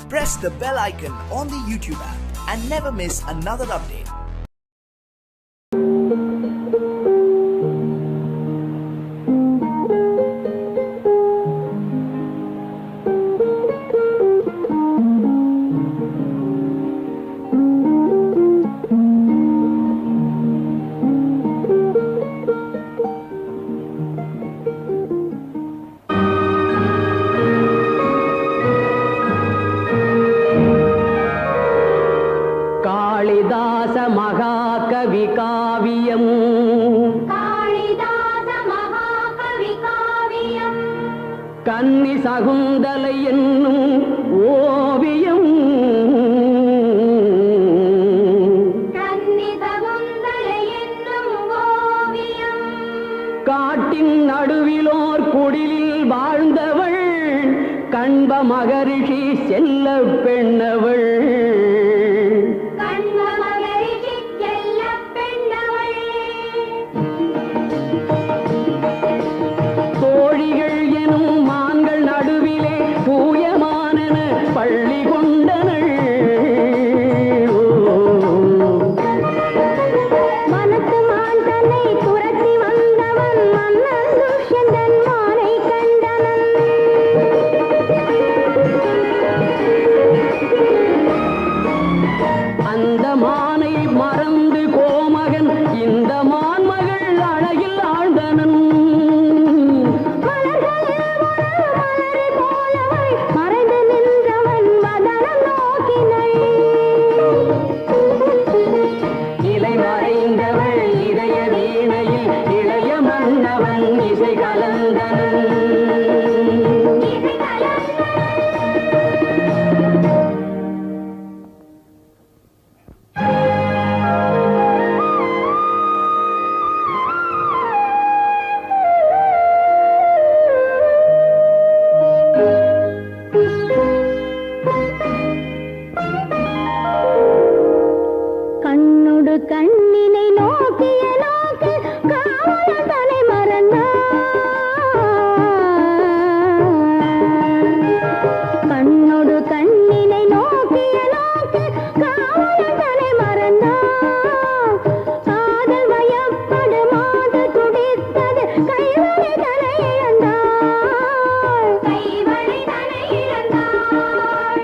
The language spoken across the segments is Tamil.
Press the bell icon on the YouTube app and never miss another update. Kalidas महाकवि काव्यम कन्नी सकुंतलै एन्नुम ओवियम काट्टिन नडुविलोर कुडिलिल वाழ்ந்தவள் कण्ब मगरिषि செல்லப் பெண்ணவள் பள்ளி கொண்டனள் மனத்து மான் தன்னை துரத்தி வந்தவன் மன்னன் துஷ்யந்தன் மானை கண்டனன் அந்த மானை மறந்து கோமகன் இந்த மான்மகள் அழகில் ஆழ்ந்தனன் இசை கலந்தனன் கண்ணொடு கண்ணினை நோக்கிய நோக்கு காவலன் தலை மறந்தான் கண்ணொடு கண்ணினை நோக்கிய நோக்கு காவலன் தலை மறந்தான் காதல் வயப்படு மாது துடித்தது கைவழி தலை இழந்தாள் கைவழி தலை இழந்தாள்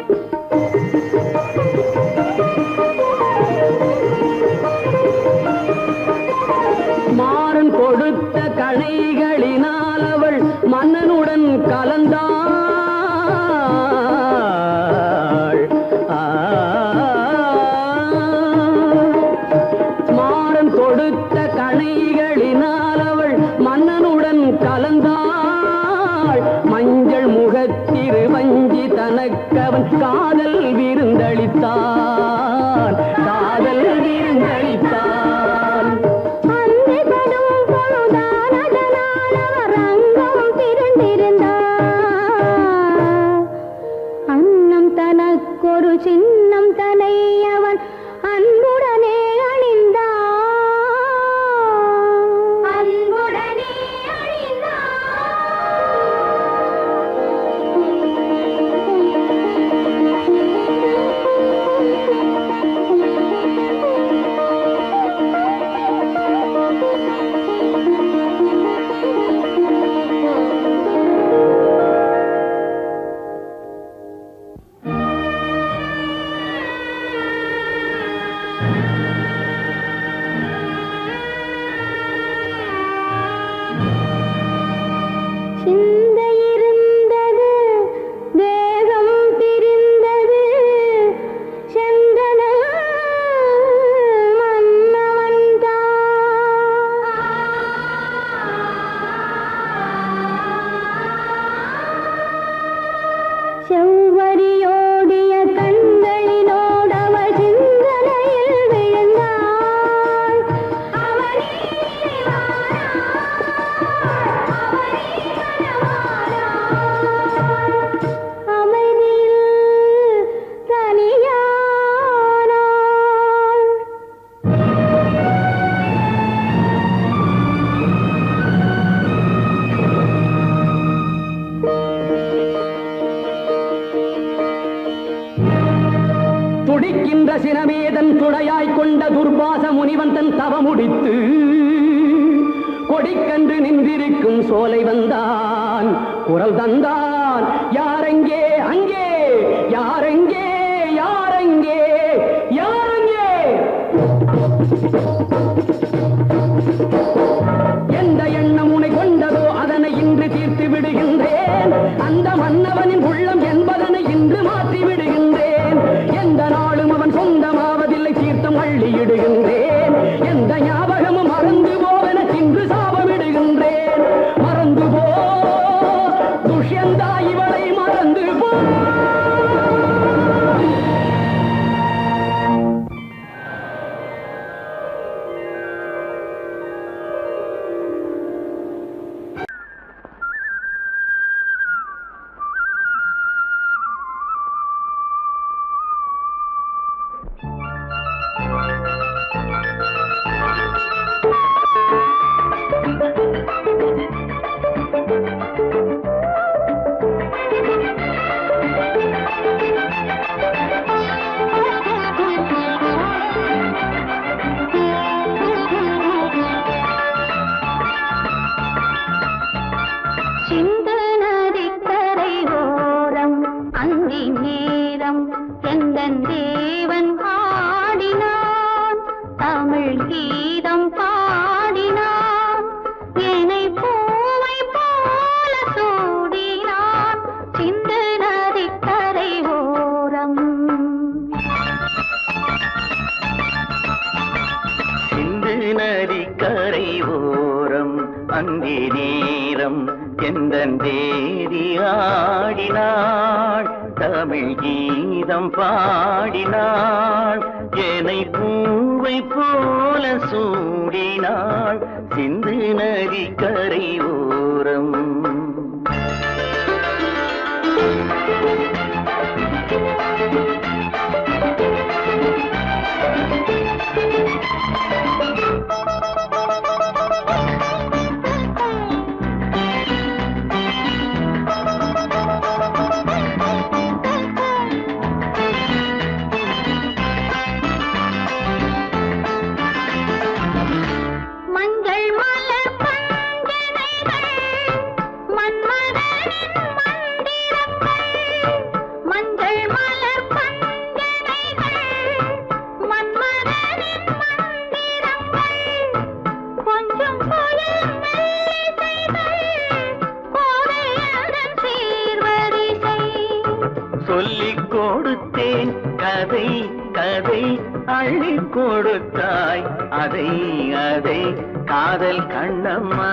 மாறன் கொடுத்த கணைகளினால் அவள் மன்னனுடன் கலந்தாள் மாறன் கொடுத்த கணைகளினால் அவள் மன்னனுடன் கலந்தாள் மஞ்சள் முகத்திரு வஞ்சி தனக்கவன் காதல் விருந்தளித்தான் காதல் விருந்தளித்தான் அன்னம் தனக்கொரு சின்னம் தனை அவன் அன்புடனே அணிந்தான் அன்புடனே துடிக்கின்ற சினமேதன் துணையாய் கொண்ட துர்வாச முனிவன் தன் தவமுடித்து கொடிக்கன்று நின்றிருக்கும் சோலை வந்தான், குரல் தந்தான். யாரெங்கே அங்கே, யாரெங்கே யாரெங்கே யாரெங்கே? எந்த எண்ணம் உனை கொண்டதோ அதனை இன்று தீர்த்து விடுகின்றேன். அந்த மன்னவனின் உள்ளம் என்பதனை இன்று மாற்றி விடுகின்றேன். எந்த நாளும் அவன் சொந்தமாவதில்லை, தீர்த்தம் அள்ளியிடுகின்றேன். எந்த ஞாபகமும் மறந்து போவென இன்று சாபமிடுகின்றேன். மறந்து போ துஷ்யந்தா, இவளை மறந்து போ. பாடினாள் ஏனை பூவை போல சூடினாள் சிந்து நதி கரை ஓரம். சொல்லிக் கொடுத்தேன் கதை கதை அள்ளி கொடுத்தாய் அதை அதை காதல் கண்ணம்மா.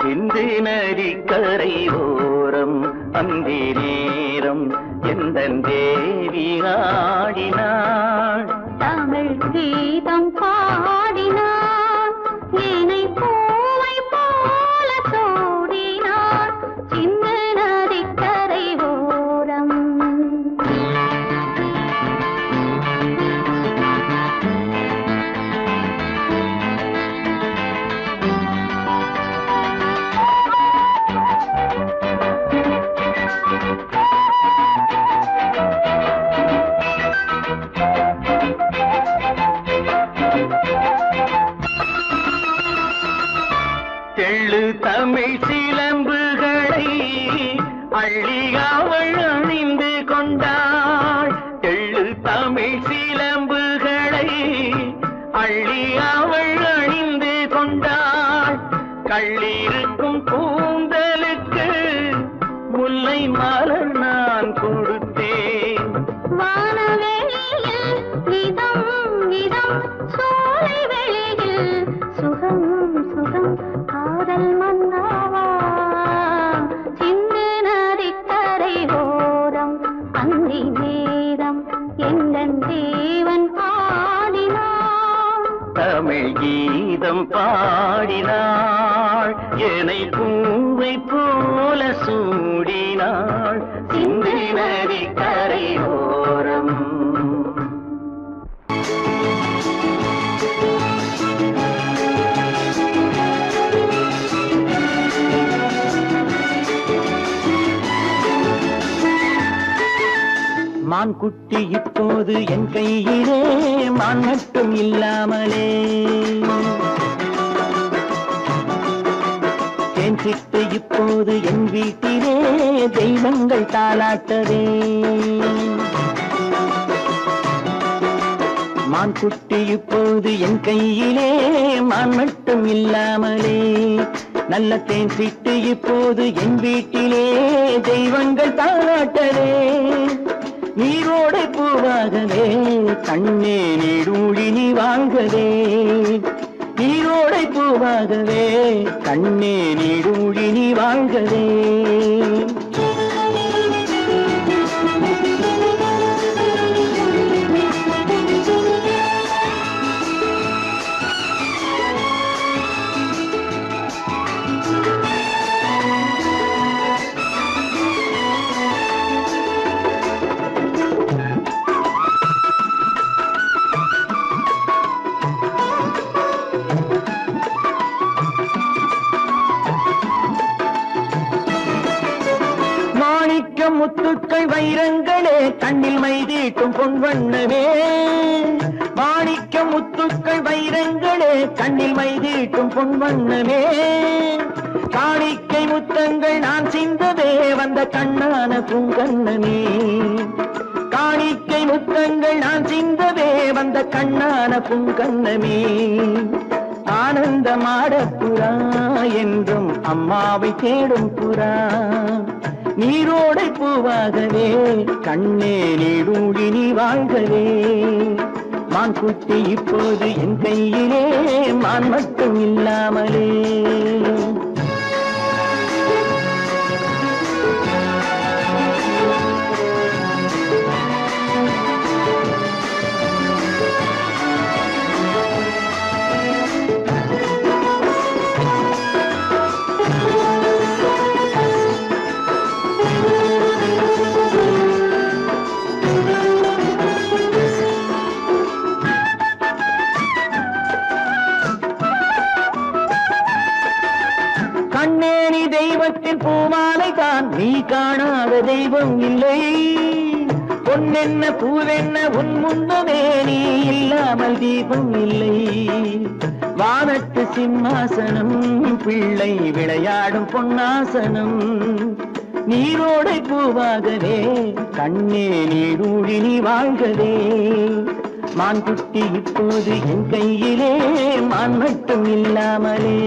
சிந்து நதி கரை ஓரம் அந்தி நேரம் எந்தன் தேவி ஆடினாள் தமிழ் கீதம் பாடினாள் என்னை பூவை போல சூடினாள் சிந்து நதி கரை ஓரம். தெள்ளு தமிழ் சிலம்புகளை அள்ளி அவள் அணிந்து கொண்டாள். தெள்ளு தமிழ் சிலம்புகளை அள்ளி அவள் அணிந்து கொண்டாள். கள்ளிருக்கும் கூந்தலுக்கு முல்லை மலர் நான் கொடுத்தேன். வானவெளியில் இதம் இதம் சோலை வெளியில் சுகம் சுகம் காதல் மன்னாவா சிந்து நதிக்கரை ஓரம் அந்தி நேரம் எந்தன் தேவன் பாடினான் தமிழ் கீதம் பாடினாள் என்னை பூவை போல சூடினாள் சிந்து நதிக்கரை ஓரம். மான் குட்டி இப்போது என் கையிலே மான் மட்டும் இல்லாமலே தேன் சிட்டு இப்போது என் வீட்டிலே தெய்வங்கள் தாலாட்டவே மான் குட்டி இப்போது என் கையிலே மான் மட்டும் இல்லாமலே நல்ல தேன் சிட்டு இப்போது என் வீட்டிலே தெய்வங்கள் தாலாட்டவே நீரோடை பூவாகவே கண்ணே நீடூழி நீ வாழ்கவே நீரோடை பூவாகவே கண்ணே நீடூழி நீ வாழ்கவே முத்துக்கள் வைரங்களே கண்ணில் மைதீட்டும் பொன்வண்ணமே மாணிக்க முத்துக்கள் வைரங்களே கண்ணில் மைதீட்டும் பொன்வண்ணமே காணிக்கை முத்தங்கள் நான் சிந்ததே வந்த கண்ணான பூங்கண்ணமே காணிக்கை முத்தங்கள் நான் சிந்ததே வந்த கண்ணான பூங்கண்ணமே ஆனந்தமாட புறா என்றும் அம்மாவை தேடும் புறா நீரோடை பூவாகவே கண்ணே நீடூழி நீ வாழ்கவே மான் குட்டி இப்போது என் கையிலே மான் மட்டும் இல்லாமலே கண்ணேனி தெய்வத்தின் பூமாலை தான் நீ காணாத தெய்வம் இல்லை பொன்னென்ன பூவென்ன உன் முன்னமே நீ இல்லாமல் தீபம் இல்லை வானத்து சிம்மாசனம் பிள்ளை விளையாடும் பொன்னாசனம் நீரோடை பூவாகவே கண்ணே நீடூழி நீ வாழ்கவே மான் குட்டி இப்போது என் கையிலே மான் மட்டும் இல்லாமலே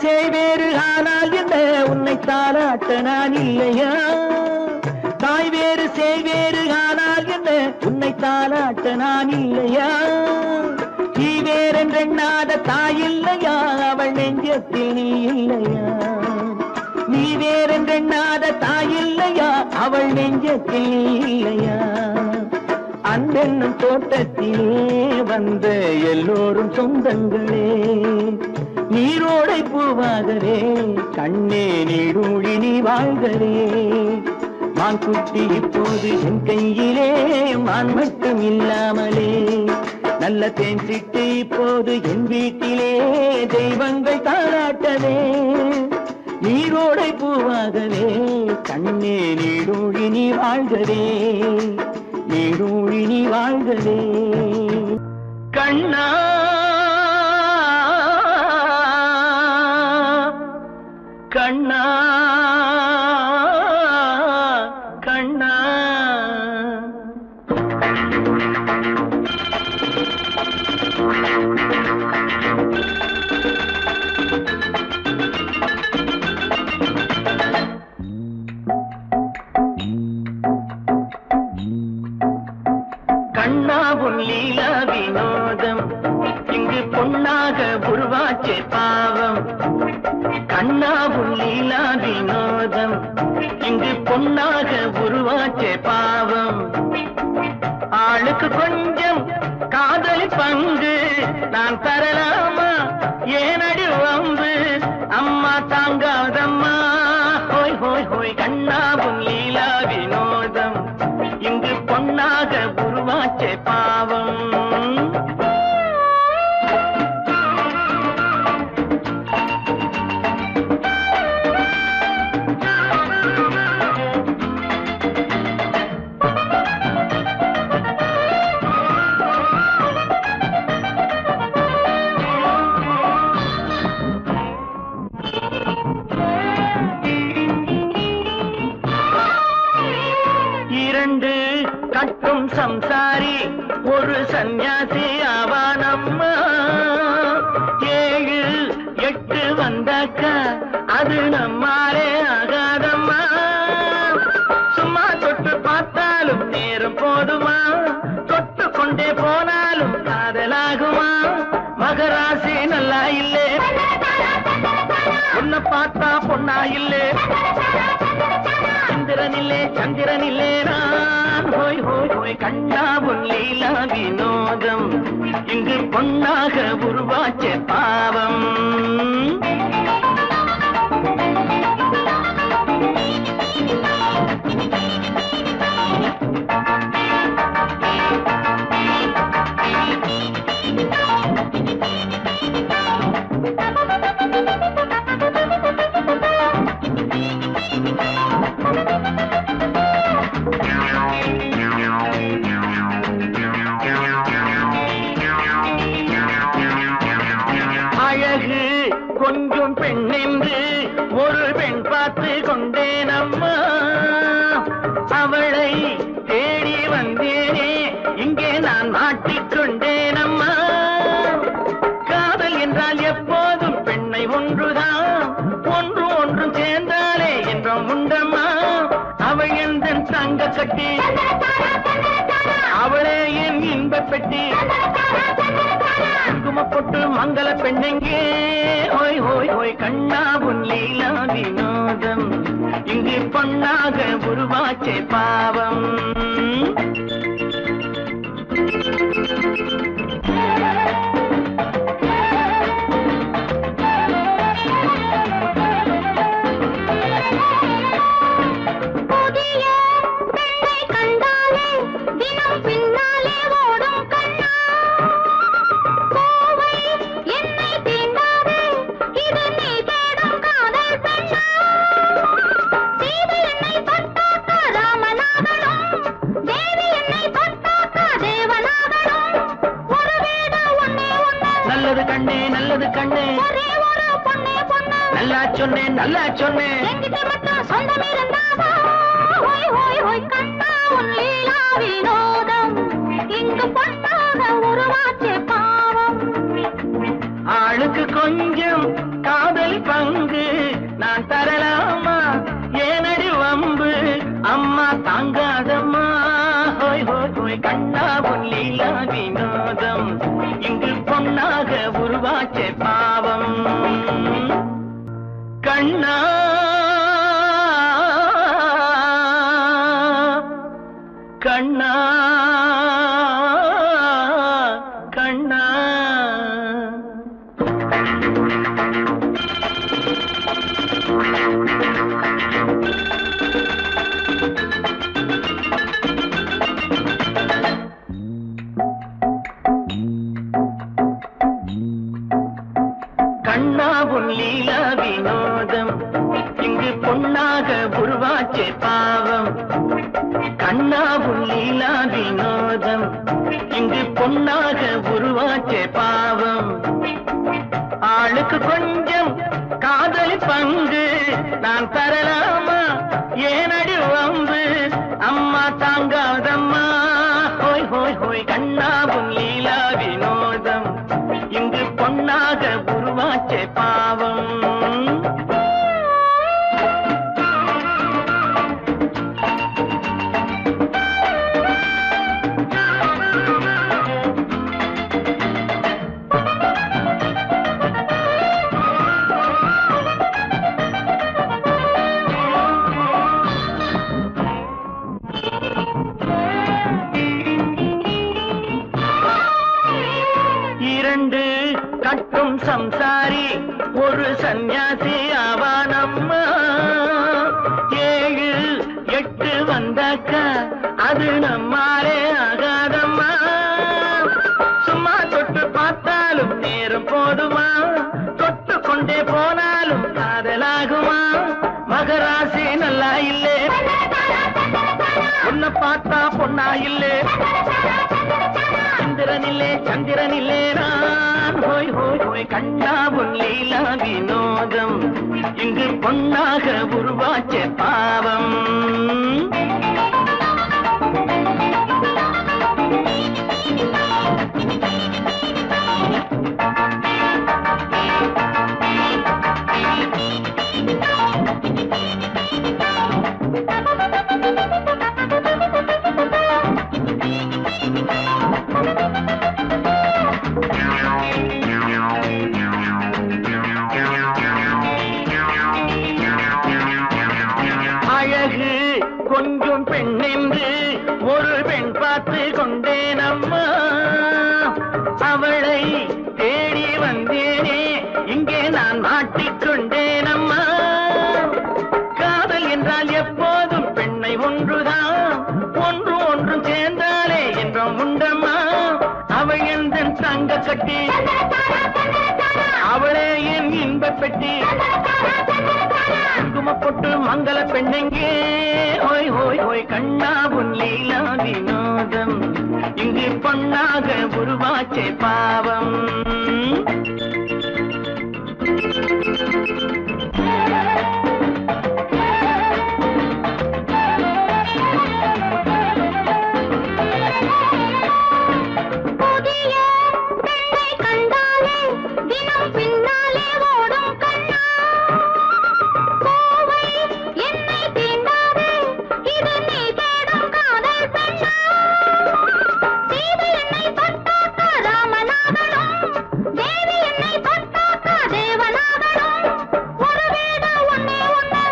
சேவேறு ஆனால் என்ன உன்னை தாராட்ட நான் இல்லையா தாய் வேறு சேவேறு ஆனால் என்ன உன்னை தாராட்ட நான் இல்லையா நீ வேறென்றெண்ணாத தாய் இல்லையா அவள் நெஞ்சத்தில் நீ இல்லையா நீ வேறென்றெண்ணாத தாய் இல்லையா அவள் நெஞ்சத்தில் நீ இல்லையா அன்பென்னும் தோட்டத்திலே வந்த எல்லோரும் சொந்தங்களே நீரோடை பூவாகவே கண்ணே நீடூழி நீ வாழ்கவே மான் குட்டி இப்போது என் கையிலே மான் மட்டும் இல்லாமலே நல்ல தேன் சிட்டு இப்போது என் வீட்டிலே தெய்வங்கள் தாராட்டவே நீரோடை பூவாகவே கண்ணே நீடூழி நீ வாழ்கவே நீடூழி நீ வாழ்கவே கண்ணா கண்ணா கண்ணா கண்ணாவும் லீலா வினோதம் இங்கு பொன்னாக உருவாச்சே பாவம் கண்ணாவும் லீலா வினோதம் இங்கு பொன்னாக உருவாச்சே பாவம் நான் தரலாமா ஏனடி வம்பு அம்மா தாங்காதம்மா ஹோய் ஹோய் ஹோய் கண்ணாவும் லீலா வினோதம் இங்கு பொன்னாக உருவாச்சே பாவம் இரண்டு கட்டும் சம்சாரி ஒரு சந்நியாசி ஆவானம்மா 7 8 வந்தாக்க அது நம்மாலே ஆகாதம்மா சும்மா தொட்டு பார்த்தாலும் நேரம் போதுமா தொட்டு கொண்டே போனாலும் காதலாகுமா மகராசி நல்லா இல்லே உன்னை பார்த்தா பொண்ணா இல்லே சந்திரனில்லே நான் ஹோய் ஹோய் ஹோய் கண்ணாவும் லீலா வினோதம் இங்கு பொன்னாக உருவாச்சே பாவம் அழகு கொஞ்சம் பெண் என்று ஒரு பெண் பார்த்து கொண்டேன் அம்மா அவளை தேடி வந்தேனே இங்கே நான் மாட்டிக்கொண்டேன் அம்மா காதல் என்றால் எப்போதும் பெண்ணை ஒன்றுதான் ஒன்றும் சேர்ந்தாலே என்றும் உண்டம்மா அவள் எந்த தங்க கட்டி அவளே என் இன்ப பெட்டி குங்குமப்பொட்டு மங்கள பெண்ணெங்கே ஹோய் ஹோய் ஹோய் கண்ணாவும் லீலா வினோதம் இங்கு பொன்னாக உருவாச்சே பாவம் நல்லது கண்ணே நல்லா சொன்னேன் ஆளுக்கு கொஞ்சம் காதல் பங்கு நான் தரலாமா ஏனடி வம்பு அம்மா தாங்காதம்மா ஹோய் ஹோய் ஹோய் கண்ணாவும் லீலா வினோதம் இங்கு பொன்னாக உருவாச்சே பாவம் கண்ணா கண்ணா கண்ணா கண்ணாவும் லீலா வினோதம் இங்கு பொன்னாக உருவாச்சே பாவம் கண்ணாவும் லீலா வினோதம் இங்கு பொன்னாக உருவாச்சே பாவம் ஆளுக்கு கொஞ்சம் காதல் பங்கு நான் தரலாமா ஏனடி வம்பு அம்மா தாங்காதம்மா ஹோய் ஹோய் ஹோய் கண்ணாவும் லீலா வினோதம் இங்கு பொன்னாக உருவாச்சே பாவம் நடக்கும் சம்சாரி ஒரு சந்நியாசி ஆவானம்மா. 7 8 வந்தாக்க அது நம்மாலே ஆகாதம்மா. சும்மா தொட்டு பார்த்தாலும் நேரம் போதுமா, தொட்டு கொண்டே போனாலும் காதலாகுமா. மகராசி நல்லா இல்லே, உன்னை பார்த்தா பொண்ணா இல்லே. சந்திரனில்லே சந்திரனில்லே நான் ஹோய் ஹோய் ஹோய் கண்டா உன் லீலா வினோதம். இங்கு பொன்னாக உருவாச்ச பாவம். அழகு கொஞ்சம் பெண் என்று ஒரு பெண் பார்த்து கொண்டேன் அம்மா. அவளை தேடி வந்தேனே இங்கே நான் மாட்டிக்கொண்டேன் அம்மா. காதல் என்றால் எப்போதும் பெண்ணை ஒன்றுதான், ஒன்று ஒன்றும் சேர்ந்தாலே என்றும் உண்டம்மா. அவள் எந்த தங்க கட்டி, அவளே என் இன்ப பெட்டி. குங்குமப்பொட்டு மங்கள பெண்ணெங்கே ஹோய் ஹோய் ஹோய் கண்ணா உன் லீலா வினோதம். இங்கு பொன்னாக உருவாச்சே பாவம்.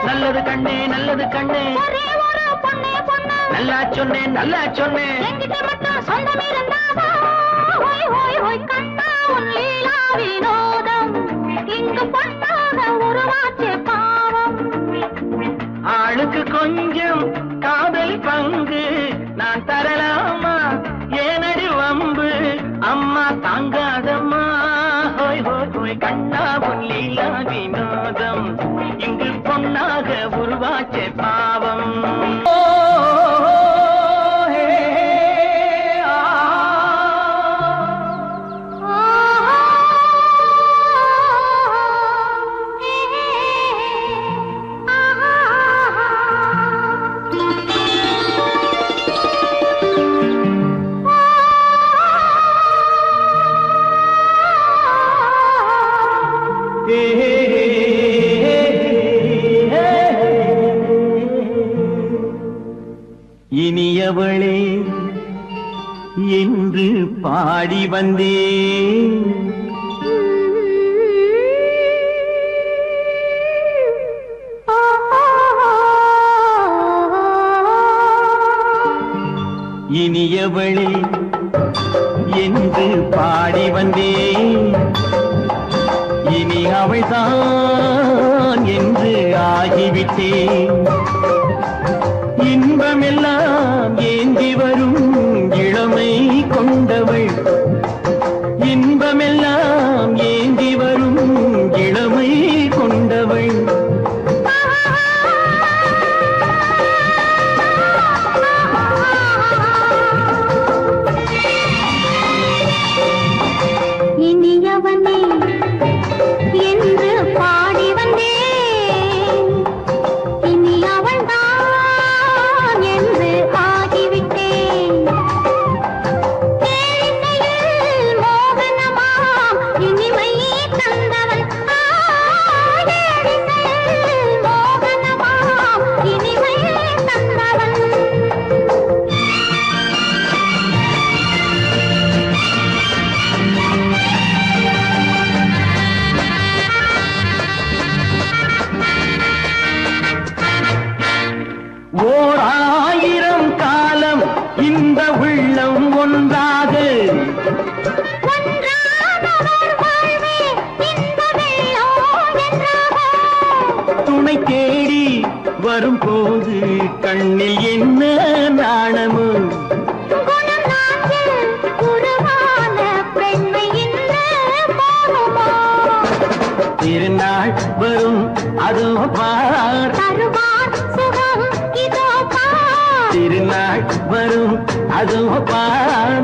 நல்லது கண்ணே நல்லது கண்ணே, நல்லா சொன்னேன் நல்லா சொன்னேன். ஆளுக்கு கொஞ்சம் காதல் பங்கு நான் தரலாமா, ஏனடி வம்பு அம்மா தாங்காதம்மா. ஹோய் ஹோய் ஹோய் கண்ணா உன் லீலா வினோதம். இங்கு பொன்னாக உருவாச்சே பாவம். இனியவளே என்று பாடி வந்தேன். இனியவளே என்று பாடி வந்தேன். இனி அவள்தான் என்று ஆகிவிட்டேன். இன்பமெல்லாம் ஏந்தி வரும் இளமை கொண்டவள், இன்பமெல்லாம் ஏந்தி வரும் இளமை கொண்டவள். இனியவனே என்று பாடி வந்தேன். இனி அவள்தான் என்று ஆகிவிட்டேன். கேளிசைய கண்ணில் என்ன நாணமோ திருநாள் வரும் அதோ பார் திருநாள் வரும் அதோ பார்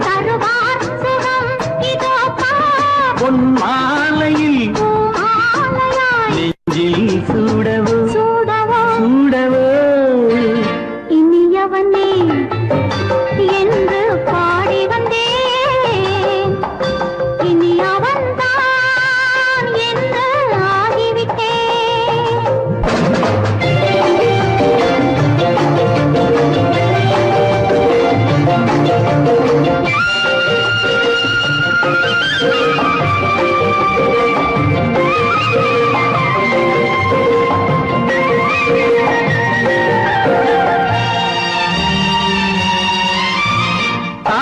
பொன் மாலையில் நெஞ்சில் சூடவோ சூடவோ இனியவனே என்று பாடி வந்தேன் இனி அவன்தான் என்று ஆகிவிட்டேன்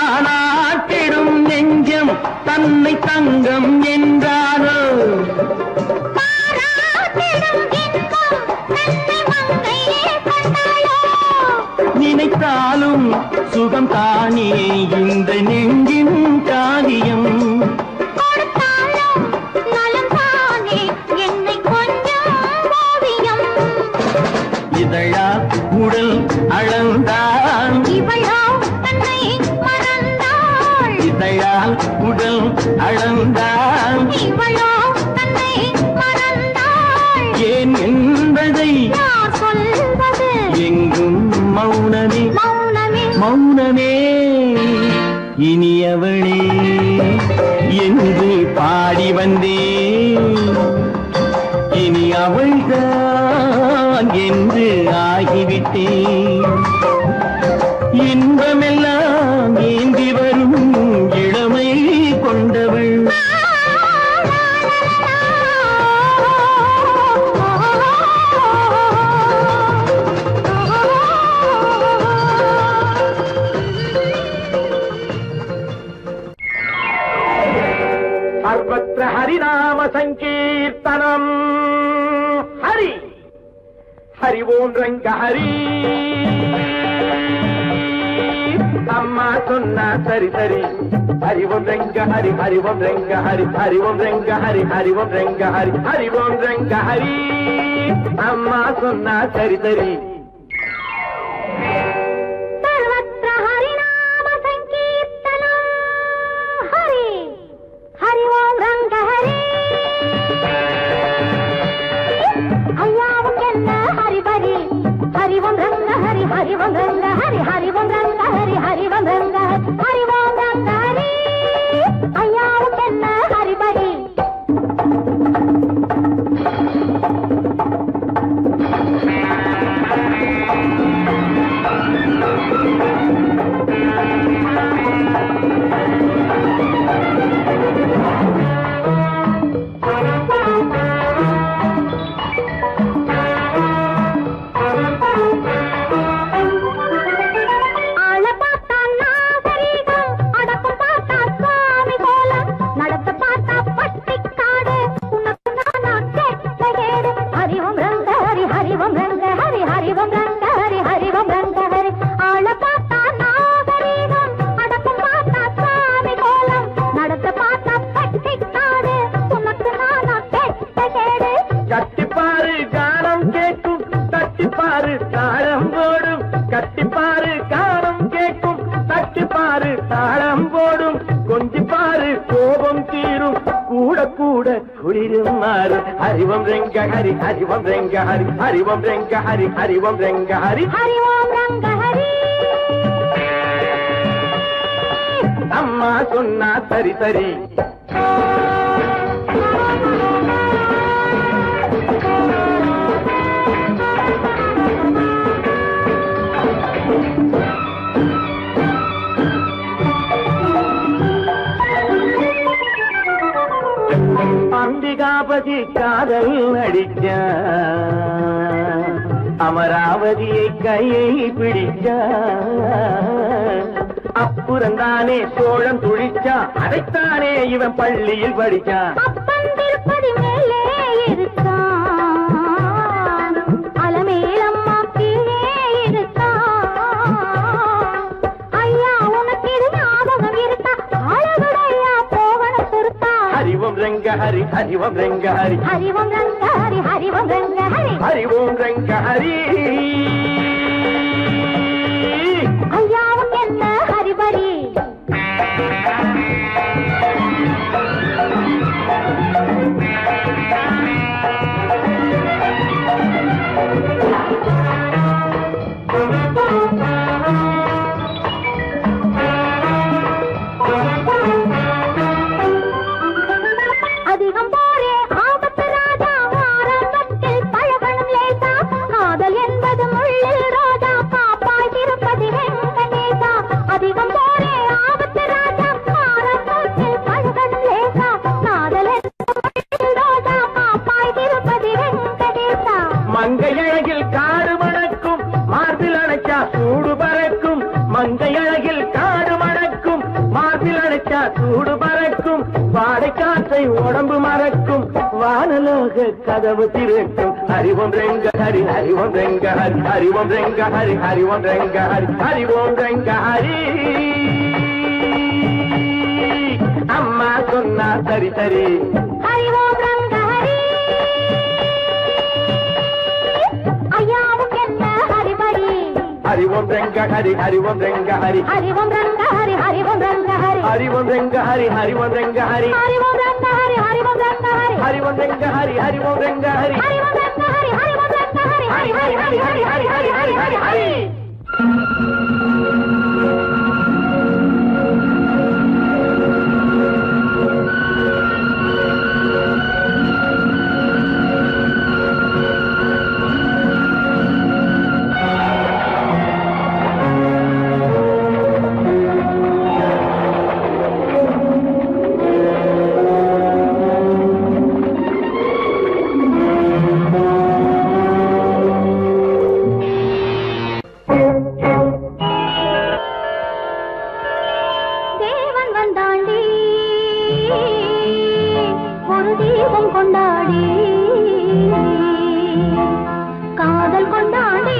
தானாட்டிடும் நெஞ்சம் தன்னை தங்கம் என்றாரோ நினைத்தாலும் சுகம் தானே இந்த நெஞ்சின் காரியம் இதழா உடல் அளந்தான் இதழால் உடல் அளந்தான் ஏன் என்பதை எங்கும் மௌனமே மௌனமே இனியவளே என்று பாடி வந்தேன் இனி அவள்தான் என்று ஆகிவிட்டேன் இன்பமெல்லாம் ஏந்தி வரும் இளமை கொண்டவள் सर्वत्र हरिनाम संकीर्तनम हरि हरि ओम रंग हरि अम्मा सुन्ना सरी सरी हरि ओम रंग हरि हरि ओम रंग हरि हरि ओम रंग हरि हरि ओम रंग हरि हरि ओम रंग हरि अम्मा सुन्ना सरी सरी हरि ओम रंग हरि हरि बरी हरि ओम रंग हरि हरि ओम रंग हरि हरि ओम रंग हरि हरि ओम रंग हरि ओम रंग हरि हरि बरी हरि ओम रंग हरि हरि ओम रंग हरि हरि ओम रंग हरि हरि ओम रंग हरि हरि ओम रंग हरि अम्मा सुन्ना सरी सरी அம்பிகாபதி காதல் அடிச்ச அமராவதியை கையை பிடிச்ச அப்புறந்தானே சோழம் துழிச்சா அதைத்தானே இவன் பள்ளியில் படிச்சான் திருப்பதி மேலே இருக்கான் அலமேலம்மா கீழே இருக்கான் ஹரி ஹரி ஓம் ரங்க ஹரி ஹரி ஓம் ரங்க ஹரி ஹரி ஓம் ரங்க ஹரி ஹரி ஓம் ரங்க ஹரி ஐயாவுக்கு என்ன ஹரிபரி அதிகம் போரே ஆபத்து ராஜா ஆரம்பத்தில் பழகணும் லேசா காதல் என்பது முள்ளில் ரோஜா பாப்பாய் திருப்பதி வெங்கடேசா அதிகம் போரே ஆபத்து ராஜா ஆரம்பத்தில் பழகணும் லேசா காதல் என்பது முள்ளில் ரோஜா பாப்பாய் திருப்பதி வெங்கடேசா மங்கையழகில் காடு மணக்கும் மார்பில் அணைச்சா சூடு பறக்கும் மங்கையழகில் காடு மணக்கும் மார்பில் அணைச்சா சூடு பறக்கும் வாடை காற்றை உடம்பு மறக்கும் வானலோக கதவு திறக்கும் ஹரிவோம் ரெங்க ஹரி ஹரிவோம் ரெங்க ஹரி ஹரிவோம் ரெங்க ஹரி ஹரிவோம் ரெங்க ஹரி ஹரிவோம் ரெங்க ஹரி அம்மா சொன்னா சரி சரி ஹரி ஓம் ரங்க ஹரி ஐயாவுக்கு என்ன ஹரிபரி ஹரி ஓம் ரெங்க ஹரி ஹரி ஓம் ரெங்க ஹரி ஹரி ஓம் ரங்க ஹரி ஹரி ஓம் ரங்க ஹரி ஹரி ஓம் ரெங்க ஹரி ஹரி ஓம் ரெங்க ஹரி ஹரி ஓம் ரங்க ஹரி ஹரி ஓம் ரங்க ஹரி ஹரி ஓம் ரெங்க ஹரி ஹரி ஓம் ரெங்க ஹரி ஹரி ஓம் ரங்க ஹரி ஹரி ஓம் ரங்க ஹரி ஹரி ஹரி ஹரி ஹரி ஹரி ஹரி ஹரி ஹரி ஹரி தேவன் வந்தாண்டி ஒரு தீபம் கொண்டாடி காதல் கொண்டாடி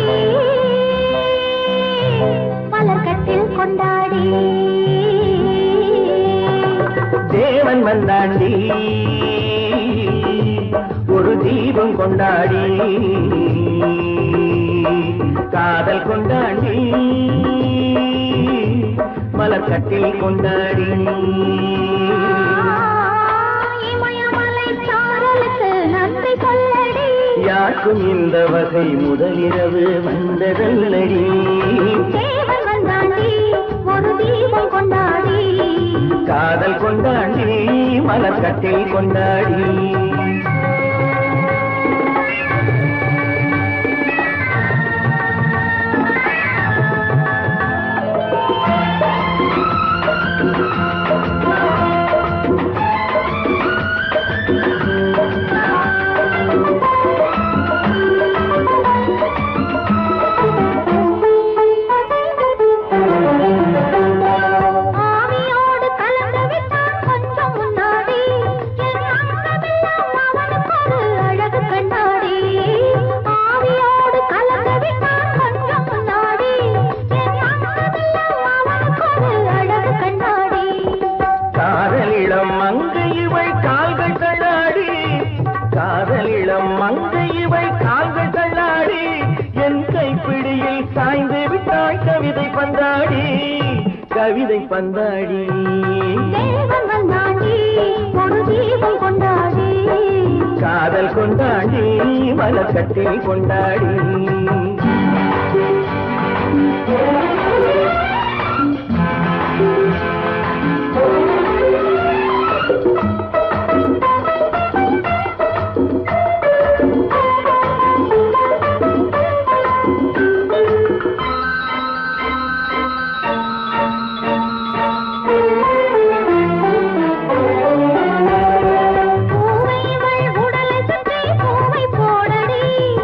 மலர்கட்டில் கொண்டாடி தேவன் வந்தாண்டி ஒரு தீபம் கொண்டாடி காதல் கொண்டாடி மலர்கட்டில் கொண்டாடி இமயமலை சாரலுக்கு நன்றி சொல்லடி யாருக்கும் இந்த வகை முதலிரவு வந்ததல்லடி தேவன் வந்தாண்டி ஒரு தீபம் கொண்டாடி காதல் கொண்டாடி மலர்கட்டில் கொண்டாடி ஆவியோடு கலந்து விட்டான் கொஞ்சம் முன்னாடி என் அங்கமெல்லாம் அவனுக்கு ஒரு அழகு கண்ணாடி ஆவியோடு கலந்து விட்டான் கொஞ்சம் முன்னாடி என் அங்கமெல்லாம் அவனுக்கு ஒரு அழகு கண்ணாடி காதலிடம் மங்கை இவை கால்கள் தள்ளாடி காதலிடம் மங்கை இவை கால்கள் தள்ளாடி என் கைப்பிடியில் சாய்ந்து விட்டாய் கவிதை பந்தாடி கவிதை பந்தாடி தேவன் வந்தாண்டி ஒரு தீபம் கொண்டாடி காதல் கொண்டாடி மலர்கட்டில் கொண்டாடி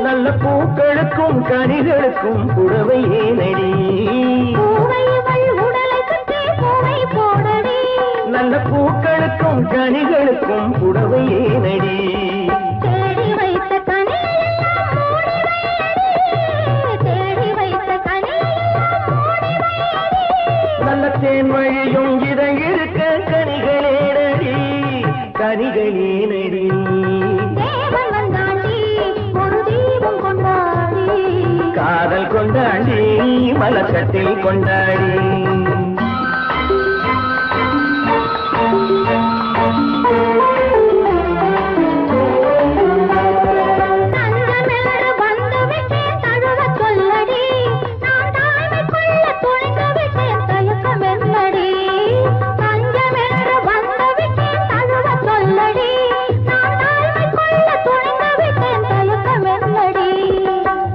நல்ல பூக்களுக்கும் கனிகளுக்கும் புடவை ஏனடி நல்ல பூக்களுக்கும் கனிகளுக்கும் புடவை ஏனடி தேடி வைத்த கனியெல்லாம் மூடி வையடி தேடி வைத்த கனியெல்லாம் மூடி வையடி நல்ல தேன் வழியும் இதை இருக்க கனிகளேடடி கனிகளே நடி தேவன் வந்தாண்டி ஒரு தீபம் கொண்டாடி காதல் கொண்டாடி மலக்கட்டில் கொண்டாடி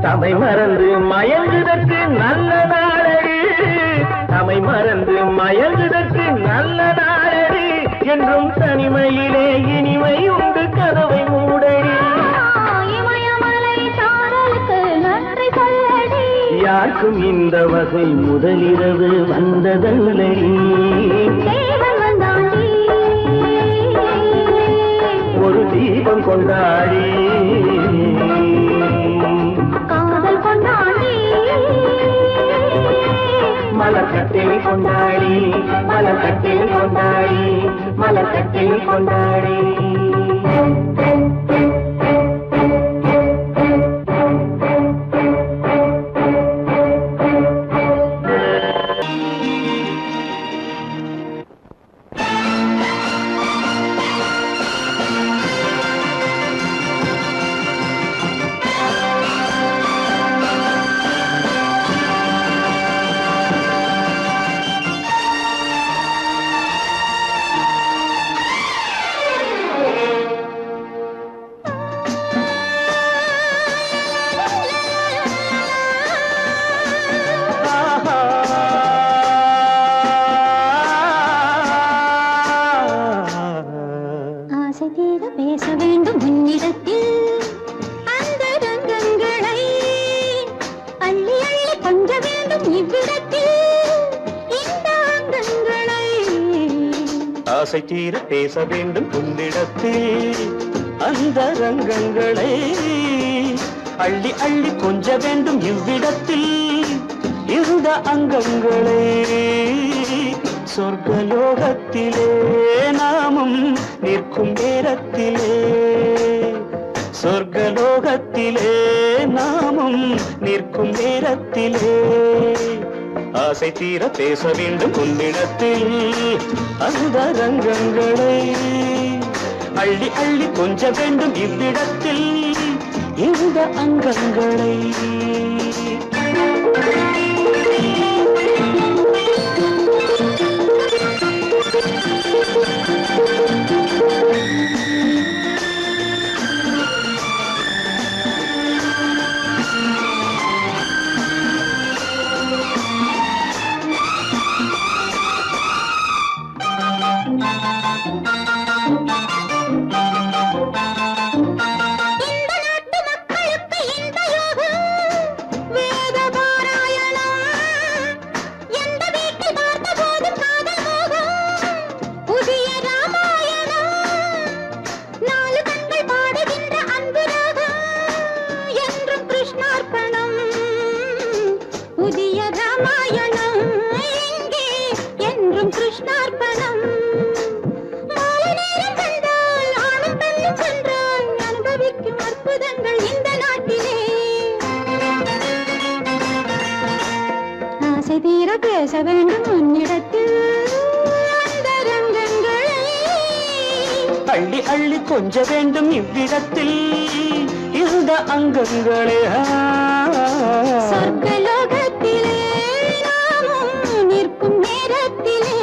தமை மறந்து மயங்குதற்கு நல்ல நாளடி தமை மறந்து மயங்குதற்கு நல்ல நாளடி என்றும் தனிமையிலே இனிமை உண்டு கதவை மூடடி இமயமலை சாரலுக்கு நன்றி சொல்லடி யாருக்கும் இந்த வகை முதலிரவு வந்ததல்லடி தேவன் வந்தாண்டி ஒரு தீபம் கொண்டாடி காதல் கொண்டாடி மலக்கட்டில் கொண்டாடி மலக்கட்டில் கொண்டாடி மலக்கட்டில் கொண்டாடி பேச வேண்டும் உன்னிடத்தில் அந்த ரங்கங்களை அள்ளி அள்ளி கொஞ்ச வேண்டும் இவ்விடத்தில் இந்த அங்கங்களை ஆசை தீர பேச வேண்டும் உன்னிடத்தில் அந்த ரங்கங்களை அள்ளி அள்ளி கொஞ்ச வேண்டும் இவ்விடத்தில் இந்த அங்கங்களை சொர்க்கலோகத்திலே நாமும் நிற்கும் நேரத்திலே சொர்க்கலோகத்திலே நாமும் நிற்கும் நேரத்திலே ஆசை தீர பேச வேண்டும் உன்னிடத்தில் அந்த ரங்கங்களை அள்ளி அள்ளி கொஞ்ச வேண்டும் இவ்விடத்தில் இந்த அங்கங்களை பேச வேண்டும் உன்னிடத்தில் அந்த ரங்கங்களை அள்ளி அள்ளி கொஞ்ச வேண்டும் இவ்விடத்தில் இந்த அங்கங்களே சொர்க்கலோகத்திலே நாமும் நிற்கும் நேரத்திலே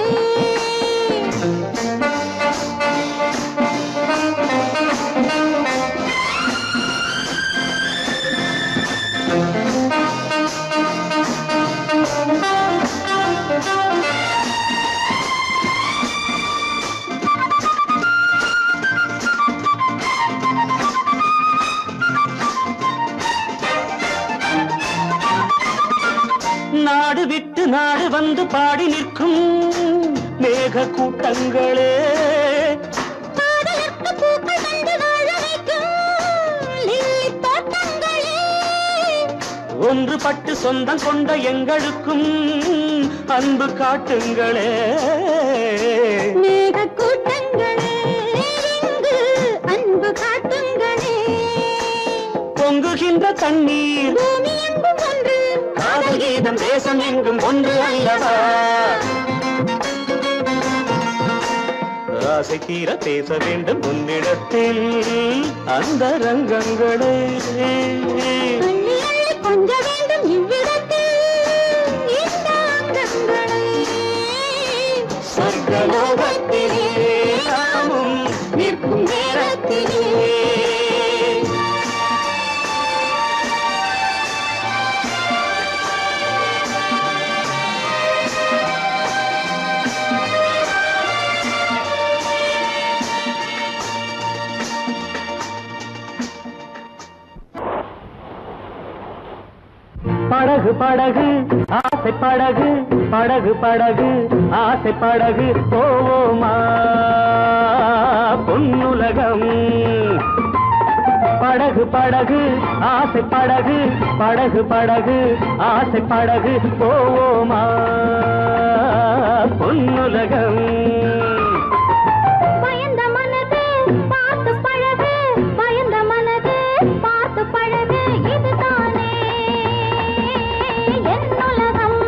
நாடு விட்டு நாடு வந்து பாடி நிற்கும் மேக கூட்டங்களே ஒன்றுபட்டு சொந்தம் கொண்ட எங்களுக்கும் அன்பு காட்டுங்களே மேக கூட்டங்களே ஓடுகின்ற தண்ணீர் பூமி எங்கும் ஒன்று காதல் கீதம் தேசம் எங்கும் ஒன்று அல்லவா ஆசை தீர பேச வேண்டும் உன்னிடத்தில் அந்த ரங்கங்களை கொஞ்ச வேண்டும் இவ்விடத்தில் இந்த அங்கங்களை சொர்க்கலோகத்திலே நாமும் நிற்கும் நேரத்திலே படகு படகு ஆசை படகு படகு படகு ஆசை படகு போவோமா பொன்னுலகம் படகு படகு ஆசை படகு படகு படகு ஆசை படகு போவோமா பொன்னுலகம் பயந்த மனது பார்த்து பழகு பயந்த மனது பார்த்து பழகு இதுதானே என்னுலகம்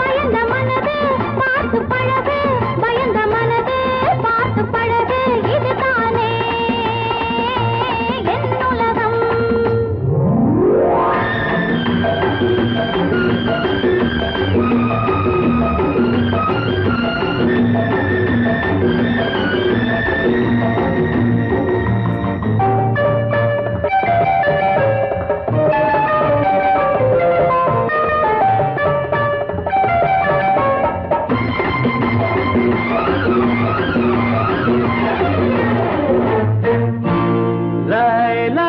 பயந்த மனது பார்த்து பழகு பயந்த மனது பார்த்து பழகு இதுதானே என்னுலகம் லைலா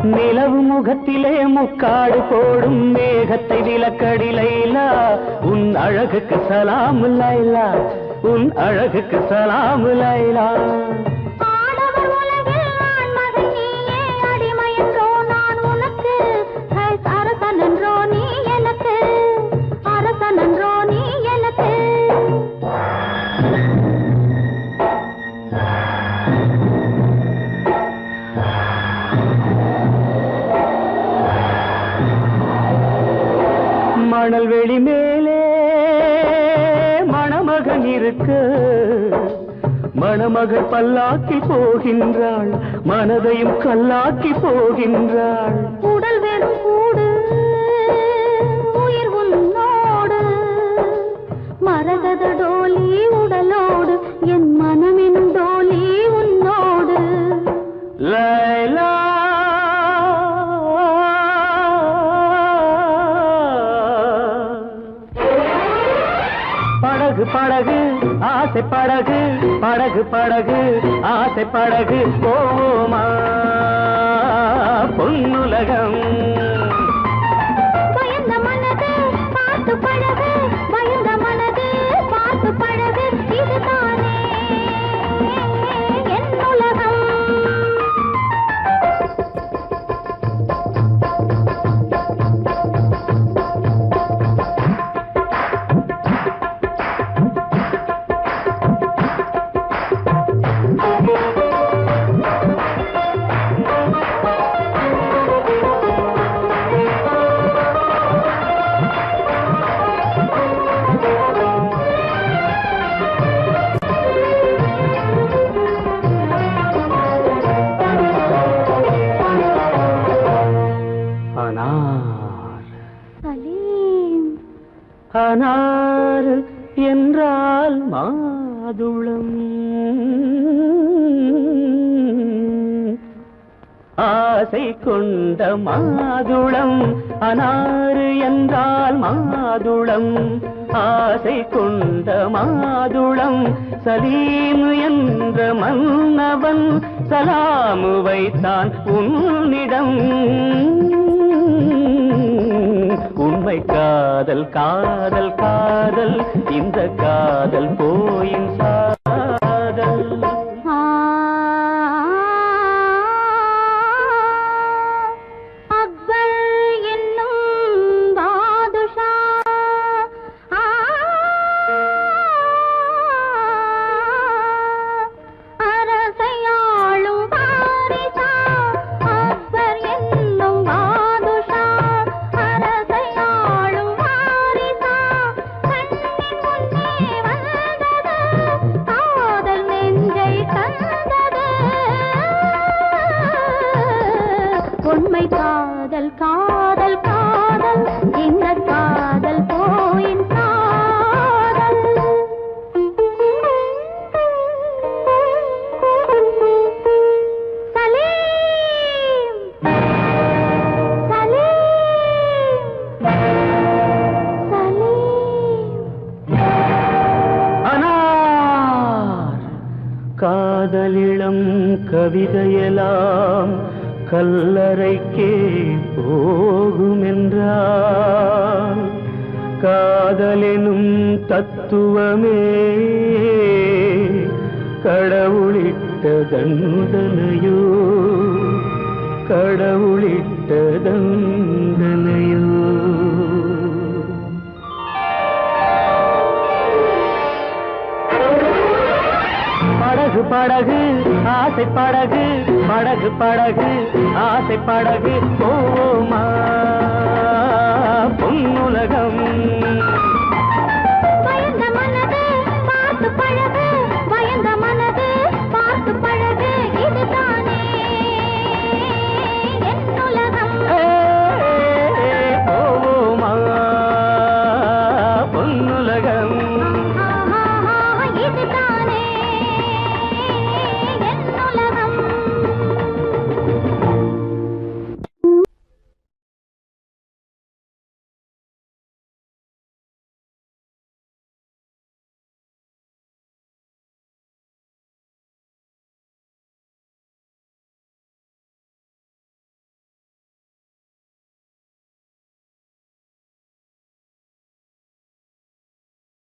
நிலவு முகத்திலே முக்காடு போடும் மேகத்தை விலக்கடி லைலா உன் அழகுக்கு சலாம் லைலா உன் அழகுக்கு சலாம் லைலா ஆடவர் உலகில் நான் மகன் நீயே அடிமை என்றோ நான் உனக்கு அரசன் என்றோ நீ எனக்கு அரசன் என்றோ நீ எனக்கு மணல் வெளி மேலே மணமகன் இருக்கு மணமகள் பல்லாக்கி போகின்றாள் மனதையும் கல்லாக்கி போகின்றாள் உடல் வெறும் கூடு உயிர் உன்னோடு மரகத டோலி உடலோடு என் மனமெனும் டோலி உன்னோடு லைலா படகு படகு ஆசை படகு படகு படகு ஆசை படகு போவோமா பொன்னுலகம் பயந்த மனது பார்த்து பழகு பயந்த மனது பார்த்து பழகு இதுதானே என்னுலகம் அனார் என்றால் மாதுளம் ஆசை கொண்ட மாதுளம் அனாறு என்றால் மாதுளம் ஆசை கொண்ட மாதுளம் சலீம் என்ற மன்னவன் சலாமு வைத்தான் உன்னிடம். உண்மை காதல் காதல் காதல் இந்த காதல் போயின் சாதல். அக்பர் என்னும் பாதுஷா அரசையாளும் பாரிசா. அக்பர் என்னும் பாதுஷா அரசையாளும் பாரிசா. கண்ணின் முன்னே வந்தது காதல் நெஞ்சை தந்தது. உண்மை காதல் காதல் காதல் இந்த காதல் போயின் காதல். சலீம் சலீம் சலீம். அனார் காதலிளம் கவிதையெல்லாம் கல்லறைக்கே போகுமென்றால் காதலெனும் தத்துவமே கடவுளிட்ட தண்டனையோ கடவுளிட்ட தண்டனையோ. படகு படகு ஆசை படகு படகு படகு ஆசை படகு போமா.